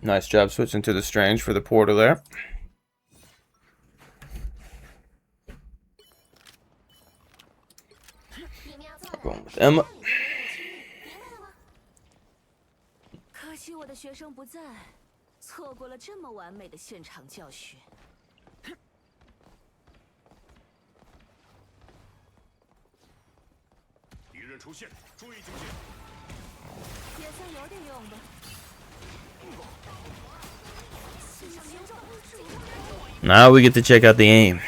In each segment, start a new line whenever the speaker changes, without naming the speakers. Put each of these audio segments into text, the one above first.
Nice job switching to the Strange for the portal there. Going with Emma.
可惜我的学生不在，错过了这么完美的现场教学。
敌人出现，注意警戒。
也算有点用吧。
Now we get to check out the aim.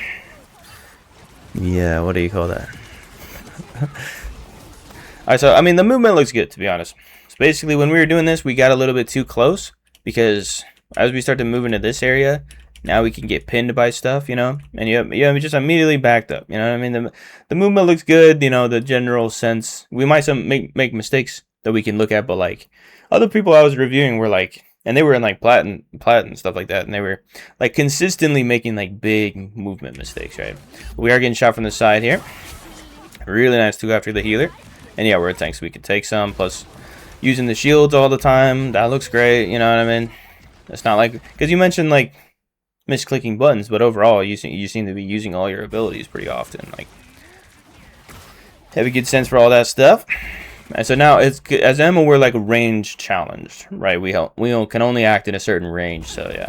Yeah, what do you call that? Alright, so I mean the movement looks good, to be honest. So basically when we were doing this, we got a little bit too close because as we start to move into this area, now we can get pinned by stuff, you know, and you just immediately backed up. You know what I mean? The movement looks good, you know, the general sense. We might make mistakes that we can look at, but like other people I was reviewing were like, and they were in like plat and stuff like that, and they were like consistently making like big movement mistakes, right? We are getting shot from the side here. Really nice to go after the healer. And yeah, we're a tank, so we can take some. Plus, using the shields all the time, that looks great. You know what I mean? It's not like, because you mentioned like misclicking buttons, but overall, you seem to be using all your abilities pretty often. Like, have a good sense for all that stuff. And so now, it's as Emma, we're like range challenged, right? We can only act in a certain range, so yeah,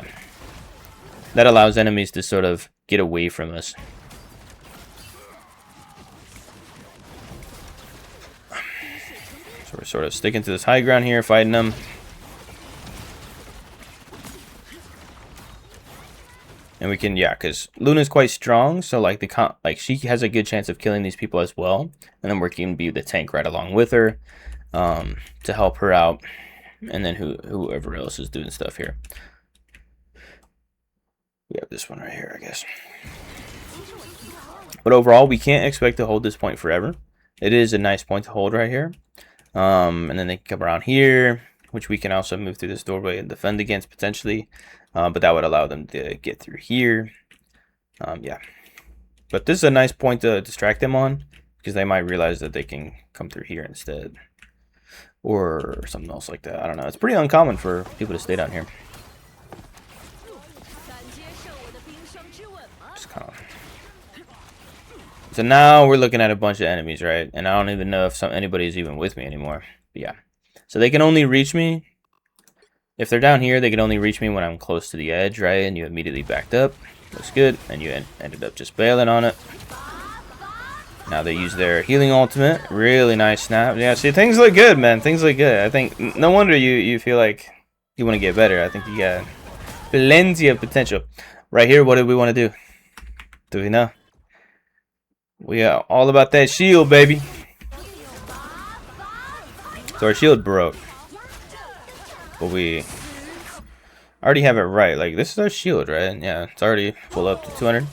that allows enemies to sort of get away from us. So we're sort of sticking to this high ground here, fighting them. And we can, yeah, because Luna's quite strong, so like she has a good chance of killing these people as well. And then we're going to be the tank right along with her to help her out. And then whoever else is doing stuff here. We have this one right here, I guess. But overall, we can't expect to hold this point forever. It is a nice point to hold right here. And then they can come around here, which we can also move through this doorway and defend against potentially. But that would allow them to get through here. Yeah. But this is a nice point to distract them on, because they might realize that they can come through here instead. Or something else like that. I don't know. It's pretty uncommon for people to stay down here. Just kind of. So now we're looking at a bunch of enemies, right? And I don't even know if anybody's even with me anymore. But yeah. So they can only reach me. If they're down here, they can only reach me when I'm close to the edge, right? And you immediately backed up. Looks good. And you ended up just bailing on it. Now they use their healing ultimate. Really nice snap. Yeah, see, things look good, man. Things look good. I think, no wonder you feel like you want to get better. I think you got plenty of potential. Right here, what do we want to do? Do we know? We are all about that shield, baby. So our shield broke. But we already have it right. Like, this is our shield, right? Yeah, it's already full up to 200.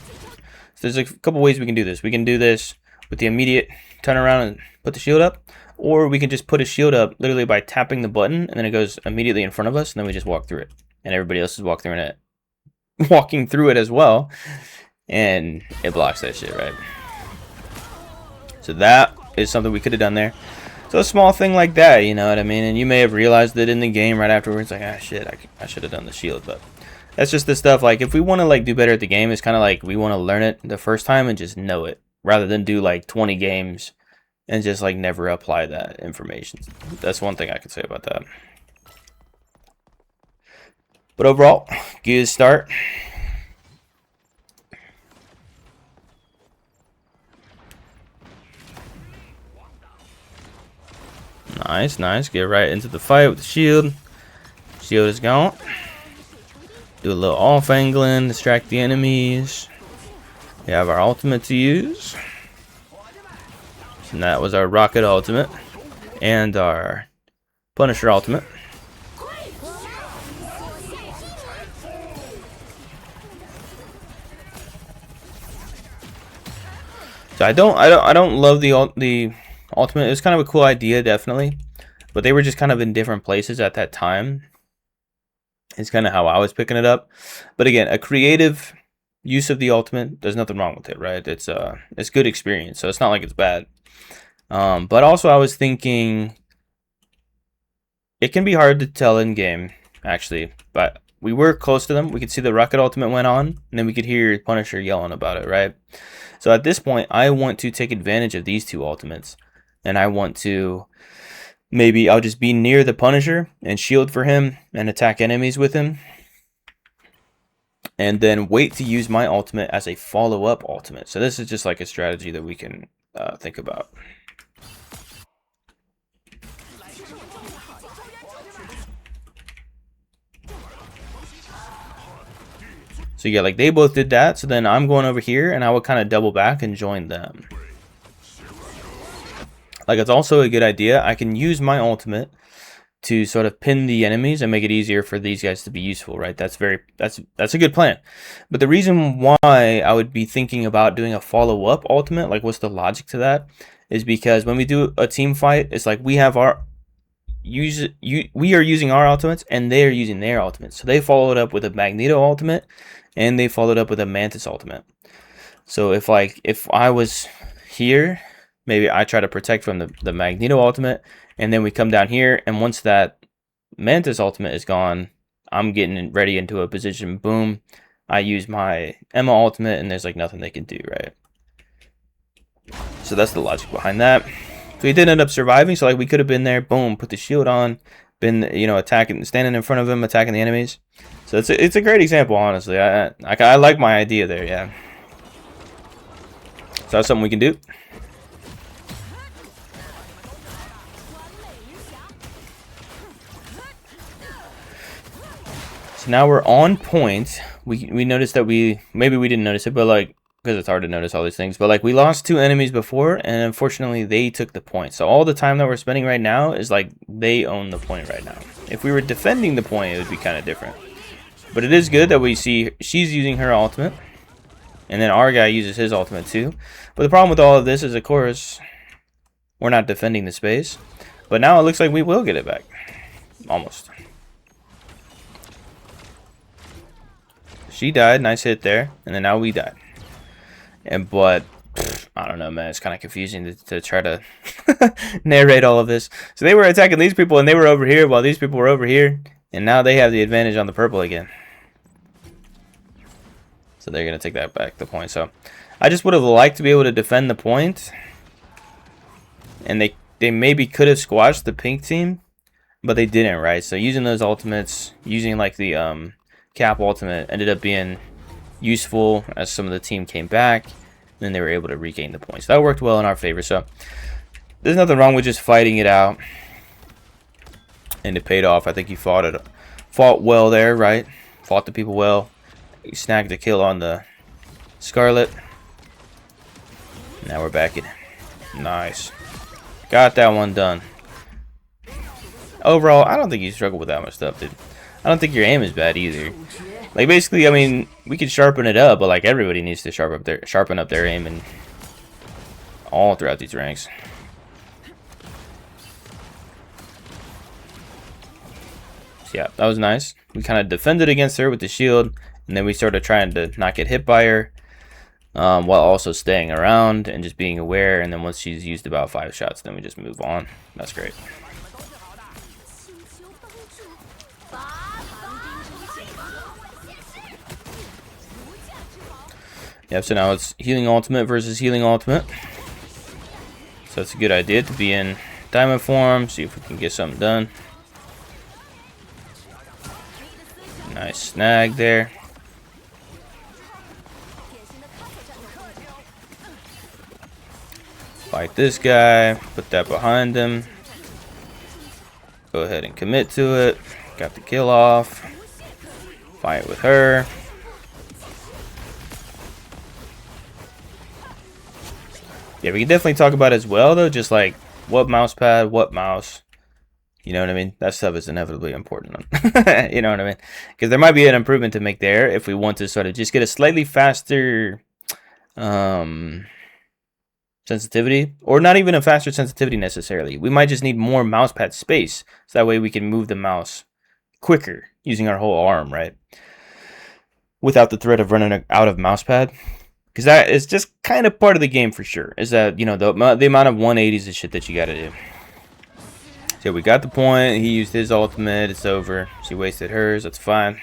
So there's a couple ways we can do this. We can do this with the immediate turn around and put the shield up. Or we can just put a shield up literally by tapping the button, and then it goes immediately in front of us, and then we just walk through it. And everybody else is walking through it as well. And it blocks that shit, right? So that is something we could have done there. So a small thing like that, you know what I mean? And you may have realized it in the game right afterwards, like, ah, shit, I should have done the shield. But that's just the stuff, like, if we want to, like, do better at the game, it's kind of like we want to learn it the first time and just know it, rather than do, like, 20 games and just, like, never apply that information. That's one thing I could say about that. But overall, good start. Nice, nice. Get right into the fight with the shield. Shield is gone. Do a little off-angling, distract the enemies. We have our ultimate to use. And that was our rocket ultimate. And our Punisher ultimate. So I don't love the ultimate. It was kind of a cool idea, definitely, but they were just kind of in different places at that time. It's kind of how I was picking it up. But again, a creative use of the ultimate, there's nothing wrong with it, right? It's good experience, so it's not like it's bad. But also I was thinking it can be hard to tell in game actually, but we were close to them. We could see the rocket ultimate went on, and then we could hear Punisher yelling about it, right? So at this point, I want to take advantage of these two ultimates, and I want to maybe I'll just be near the Punisher and shield for him and attack enemies with him, and then wait to use my ultimate as a follow-up ultimate. So this is just like a strategy that we can think about. So yeah, like they both did that, so then I'm going over here and I would kind of double back and join them. Like it's also a good idea. I can use my ultimate to sort of pin the enemies and make it easier for these guys to be useful, right? That's a good plan. But the reason why I would be thinking about doing a follow-up ultimate, like what's the logic to that, is because when we do a team fight, it's like we have our we are using our ultimates and they are using their ultimates. So they followed up with a Magneto ultimate and they followed up with a Mantis ultimate. So if I was here, maybe I try to protect from the Magneto ultimate, and then we come down here, and once that Mantis ultimate is gone, I'm getting ready into a position. Boom, I use my Emma ultimate, and there's like nothing they can do, right? So that's the logic behind that. So he did end up surviving, so like we could have been there, boom, put the shield on, been, you know, attacking, standing in front of him, attacking the enemies. So it's a great example, honestly. I like my idea there, yeah. So that's something we can do. So now we're on point. We noticed that maybe we didn't notice it, but like, because it's hard to notice all these things, but like we lost 2 enemies before, and unfortunately they took the point. So all the time that we're spending right now is like they own the point right now. If we were defending the point, it would be kind of different. But it is good that we see she's using her ultimate, and then our guy uses his ultimate too. But the problem with all of this is, of course, we're not defending the space. But now it looks like we will get it back. Almost. She died, nice hit there, and then now we died. But I don't know, man, it's kind of confusing to try to narrate all of this. So they were attacking these people and they were over here while these people were over here, and now they have the advantage on the purple again. So they're gonna take that back, the point. So I just would have liked to be able to defend the point, and they maybe could have squashed the pink team, but they didn't, right? So using those ultimates, using like the Cap ultimate, ended up being useful as some of the team came back, and then they were able to regain the points. That worked well in our favor. So there's nothing wrong with just fighting it out, and it paid off. I think he fought well there, right? Fought the people well. He snagged a kill on the Scarlet. Now we're back in. Nice. Got that one done. Overall, I don't think you struggle with that much stuff, dude. I don't think your aim is bad either. Like, basically, I mean, we could sharpen it up, but like everybody needs to sharpen up their aim and all throughout these ranks. So yeah, that was nice. We kind of defended against her with the shield, and then we started trying to not get hit by her, while also staying around and just being aware. And then once she's used about 5 shots, then we just move on. That's great. Yep, so now it's healing ultimate versus healing ultimate. So it's a good idea to be in diamond form, see if we can get something done. Nice snag there. Fight this guy, put that behind him. Go ahead and commit to it. Got the kill off. Fight with her. Yeah, we can definitely talk about it as well, though, just like what mouse pad, what mouse. You know what I mean? That stuff is inevitably important. You know what I mean? Because there might be an improvement to make there if we want to sort of just get a slightly faster sensitivity, or not even a faster sensitivity necessarily. We might just need more mouse pad space, so that way we can move the mouse quicker using our whole arm, right? Without the threat of running out of mouse pad. Because that is just kind of part of the game for sure. Is that, you know, the amount of 180s and shit that you got to do. So we got the point. He used his ultimate. It's over. She wasted hers. That's fine.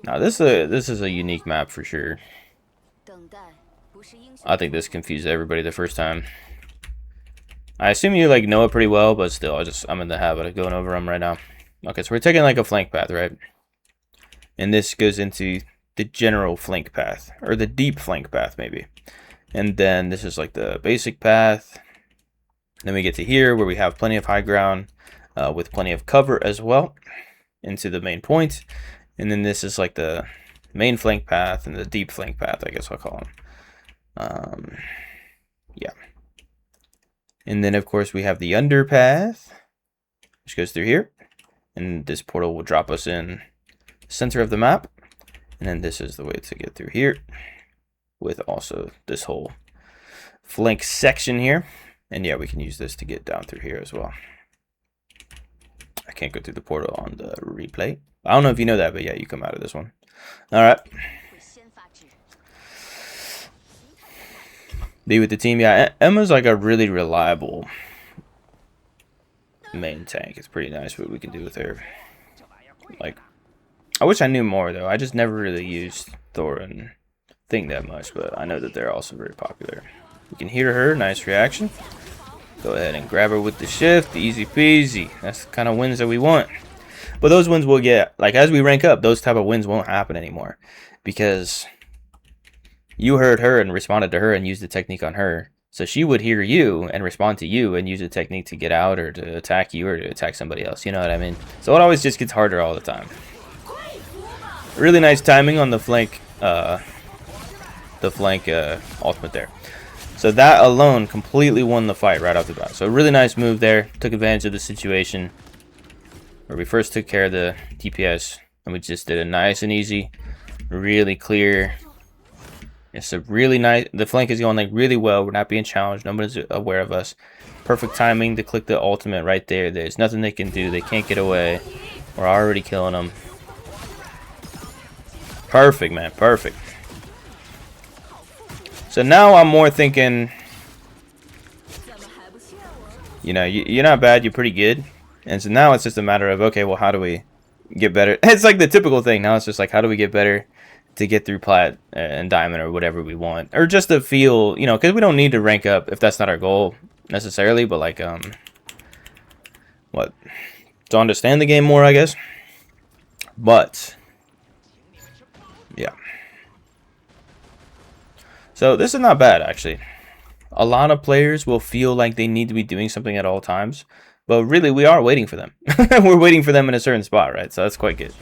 Now this is a unique map for sure. I think this confused everybody the first time. I assume you like know it pretty well, but still, I'm in the habit of going over them right now. Okay, so we're taking like a flank path, right? And this goes into the general flank path, or the deep flank path maybe. And then this is like the basic path. Then we get to here where we have plenty of high ground with plenty of cover as well into the main point. And then this is like the main flank path and the deep flank path, I guess I'll call them. Yeah. And then of course we have the underpath, which goes through here. And this portal will drop us in the center of the map. And then this is the way to get through here, with also this whole flank section here. And yeah, we can use this to get down through here as well. I can't go through the portal on the replay. I don't know if you know that, but yeah, you come out of this one. All right. Be with the team. Yeah, Emma's like a really reliable main tank. It's pretty nice what we can do with her. Like, I wish I knew more though. I just never really used Thor and Thing that much, but I know that they're also very popular. We can hear her. Nice reaction. Go ahead and grab her with the shift. Easy peasy. That's the kind of wins that we want. But those wins will get, like, as we rank up, those type of wins won't happen anymore, because you heard her and responded to her and used the technique on her. So she would hear you and respond to you and use the technique to get out or to attack you or to attack somebody else. You know what I mean? So it always just gets harder all the time. Really nice timing on the flank ultimate there. So that alone completely won the fight right off the bat. So a really nice move there. Took advantage of the situation where we first took care of the DPS and we just did it nice and easy, really clear. It's a really nice, the flank is going like really well. We're not being challenged. Nobody's aware of us. Perfect timing to click the ultimate right there. There's nothing they can do. They can't get away. We're already killing them. Perfect, man. Perfect. So now I'm more thinking, you know, you're not bad. You're pretty good. And so now it's just a matter of, okay, well, how do we get better? It's like the typical thing. Now it's just like, how do we get better to get through plat and diamond or whatever we want, or just to feel, you know, because we don't need to rank up if that's not our goal necessarily, but like what, to understand the game more, I guess. But yeah, so this is not bad actually. A lot of players will feel like they need to be doing something at all times, but really we are waiting for them. We're waiting for them in a certain spot, right? So that's quite good.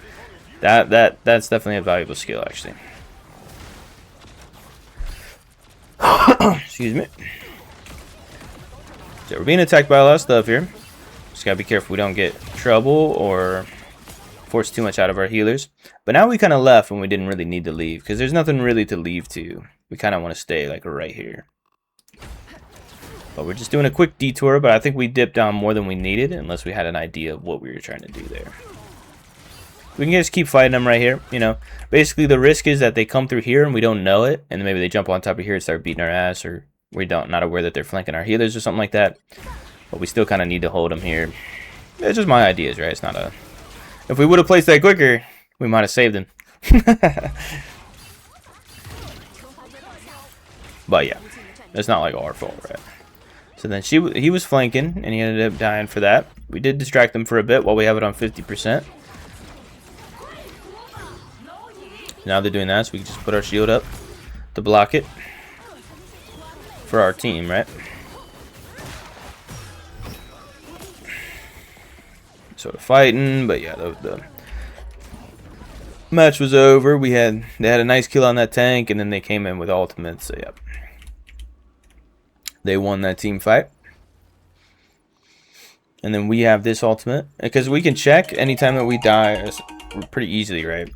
That's definitely a valuable skill, actually. Excuse me. So we're being attacked by a lot of stuff here. Just gotta be careful we don't get trouble or force too much out of our healers. But now we kind of left when we didn't really need to leave, because there's nothing really to leave to. We kind of want to stay like right here. But we're just doing a quick detour, but I think we dipped down more than we needed, unless we had an idea of what we were trying to do there. We can just keep fighting them right here, you know. Basically, the risk is that they come through here and we don't know it, and then maybe they jump on top of here and start beating our ass, or we not aware that they're flanking our healers or something like that. But we still kind of need to hold them here. It's just my ideas, right? It's not a... If we would have placed that quicker, we might have saved them. But yeah, it's not like our fault, right? So then he was flanking, and he ended up dying for that. We did distract them for a bit while we have it on 50%. Now they're doing that, so we can just put our shield up to block it for our team, right? Sort of fighting, but yeah, the match was over. They had a nice kill on that tank, and then they came in with ultimates. So yeah, they won that team fight. And then we have this ultimate, because we can check anytime that we die pretty easily, right?